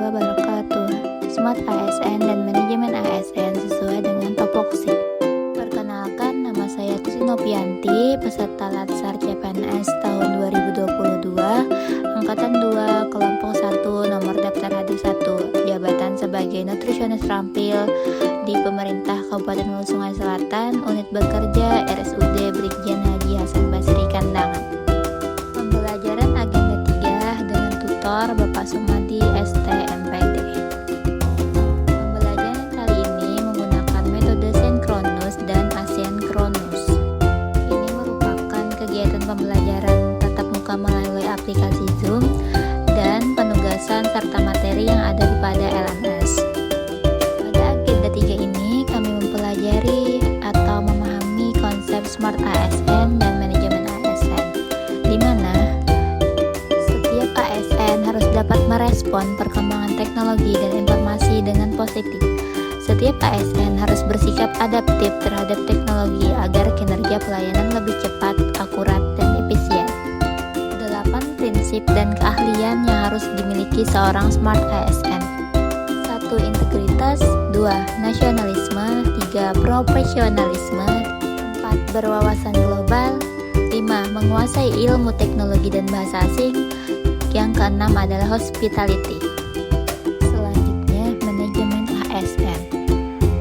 wabarakatuh. Smart ASN dan manajemen ASN sesuai dengan topoksi. Perkenalkan, nama saya Tusi Nopianti, peserta Latsar CPNS tahun 2022, Angkatan 2, Kelompok 1, nomor daftar H1, jabatan sebagai nutrisionis terampil di Pemerintah Kabupaten Hulu Sungai Selatan, unit bekerja RSUD Brigjen Haji Hasan Basri Kandangan. Pembelajaran agenda 3 dengan tutor Bapak Sumadi STMPD. Pembelajaran kali ini menggunakan metode sinkronus dan asinkronus. Ini merupakan kegiatan pembelajaran tatap muka melalui aplikasi Zoom dan penugasan serta materi yang ada pada LMS. Pada agenda 3 ini kami mempelajari atau memahami konsep Smart ASN dan manajemen ASN, di mana setiap ASN harus dapat merespon perkembangan teknologi dan informasi dengan positif. Setiap ASN harus bersikap adaptif terhadap teknologi agar kinerja pelayanan lebih cepat, akurat, dan efisien. 8 prinsip dan keahlian yang harus dimiliki seorang Smart ASN. 1. Integritas. 2. Nasionalisme. 3. Profesionalisme. 4. Berwawasan global. 5. Menguasai ilmu teknologi dan bahasa asing. Yang keenam adalah hospitality. Selanjutnya, manajemen ASN.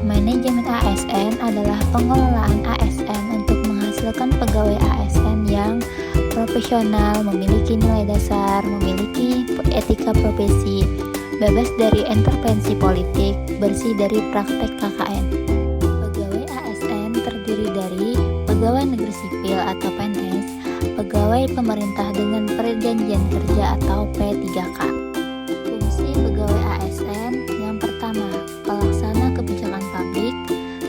Manajemen ASN adalah pengelolaan ASN untuk menghasilkan pegawai ASN yang profesional, memiliki nilai dasar, memiliki etika profesi, bebas dari intervensi politik, bersih dari praktek KKN. Pegawai ASN terdiri dari pegawai negeri sipil atau PNS, pegawai pemerintah dengan perjanjian kerja atau P3K. Fungsi pegawai ASN yang pertama, pelaksana kebijakan publik,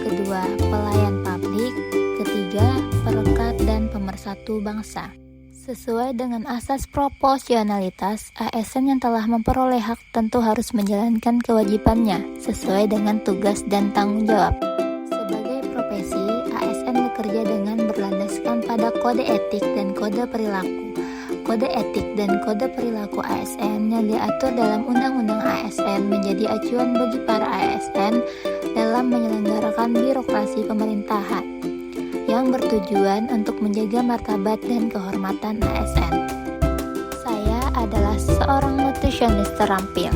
kedua, pelayan publik, ketiga, perekat dan pemersatu bangsa. Sesuai dengan asas proporsionalitas, ASN yang telah memperoleh hak tentu harus menjalankan kewajibannya sesuai dengan tugas dan tanggung jawab. Sebagai profesi, ASN bekerja dengan berlandaskan pada kode etik dan kode perilaku. Kode etik dan kode perilaku ASN yang diatur dalam Undang-Undang ASN menjadi acuan bagi para ASN dalam menyelenggarakan birokrasi pemerintahan yang bertujuan untuk menjaga martabat dan kehormatan ASN. Saya adalah seorang nutrisionis terampil.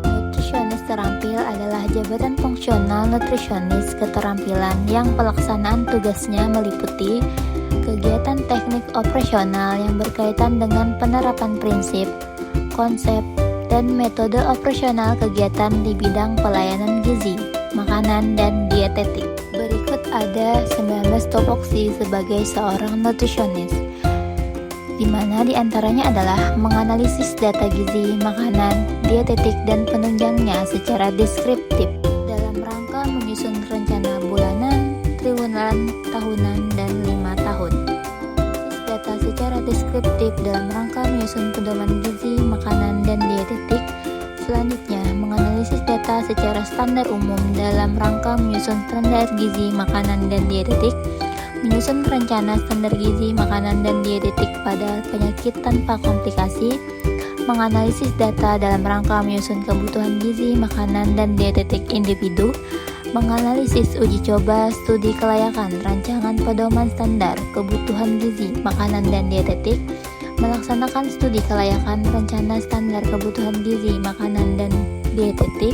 Nutrisionis terampil adalah jabatan fungsional nutrisionis keterampilan yang pelaksanaan tugasnya meliputi kegiatan teknik operasional yang berkaitan dengan penerapan prinsip, konsep, dan metode operasional kegiatan di bidang pelayanan gizi, makanan, dan dietetik. Berikut ada 19 topoksi sebagai seorang nutrisionis, di mana diantaranya adalah menganalisis data gizi, makanan, dietetik, dan penunjangnya secara deskriptif dalam rangka menyusun rencana bulanan, triwulan, tahunan, dan 5 tahun. Analisis data secara deskriptif dalam rangka menyusun pedoman gizi, makanan, dan dietetik. Selanjutnya, menganalisis data secara standar umum dalam rangka menyusun standar gizi, makanan, dan dietetik, menyusun rencana standar gizi, makanan, dan dietetik pada penyakit tanpa komplikasi, menganalisis data dalam rangka menyusun kebutuhan gizi, makanan, dan dietetik individu, menganalisis uji coba studi kelayakan rancangan pedoman standar kebutuhan gizi, makanan, dan dietetik, melaksanakan studi kelayakan rencana standar kebutuhan gizi, makanan, dan dietetik,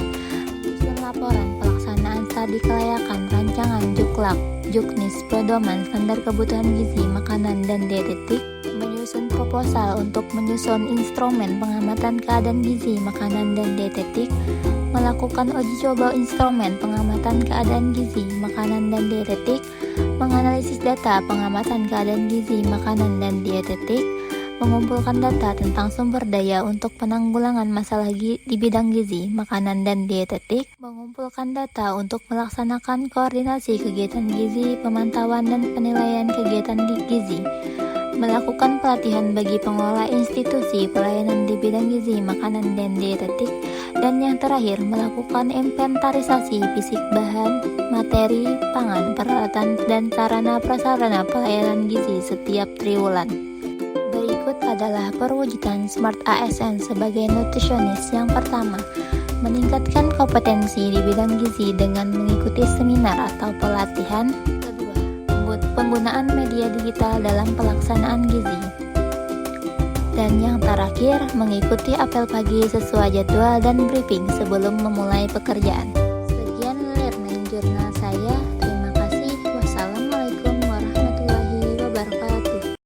menyusun laporan pelaksanaan studi kelayakan rancangan juklak, juknis, pedoman standar kebutuhan gizi, makanan, dan dietetik, menyusun proposal untuk menyusun instrumen pengamatan keadaan gizi, makanan, dan dietetik, melakukan uji coba instrumen pengamatan keadaan gizi, makanan, dan dietetik, menganalisis data pengamatan keadaan gizi, makanan, dan dietetik, mengumpulkan data tentang sumber daya untuk penanggulangan masalah di bidang gizi, makanan, dan dietetik, mengumpulkan data untuk melaksanakan koordinasi kegiatan gizi, pemantauan, dan penilaian kegiatan di gizi, melakukan pelatihan bagi pengelola institusi pelayanan di bidang gizi, makanan, dan dietetik, dan yang terakhir, melakukan inventarisasi fisik bahan, materi, pangan, peralatan, dan sarana prasarana pelayanan gizi setiap triwulan. Berikut berikut adalah perwujudan Smart ASN sebagai nutrisionis. Yang pertama, meningkatkan kompetensi di bidang gizi dengan mengikuti seminar atau pelatihan. Kedua, penggunaan media digital dalam pelaksanaan gizi. Dan yang terakhir, mengikuti apel pagi sesuai jadwal dan briefing sebelum memulai pekerjaan.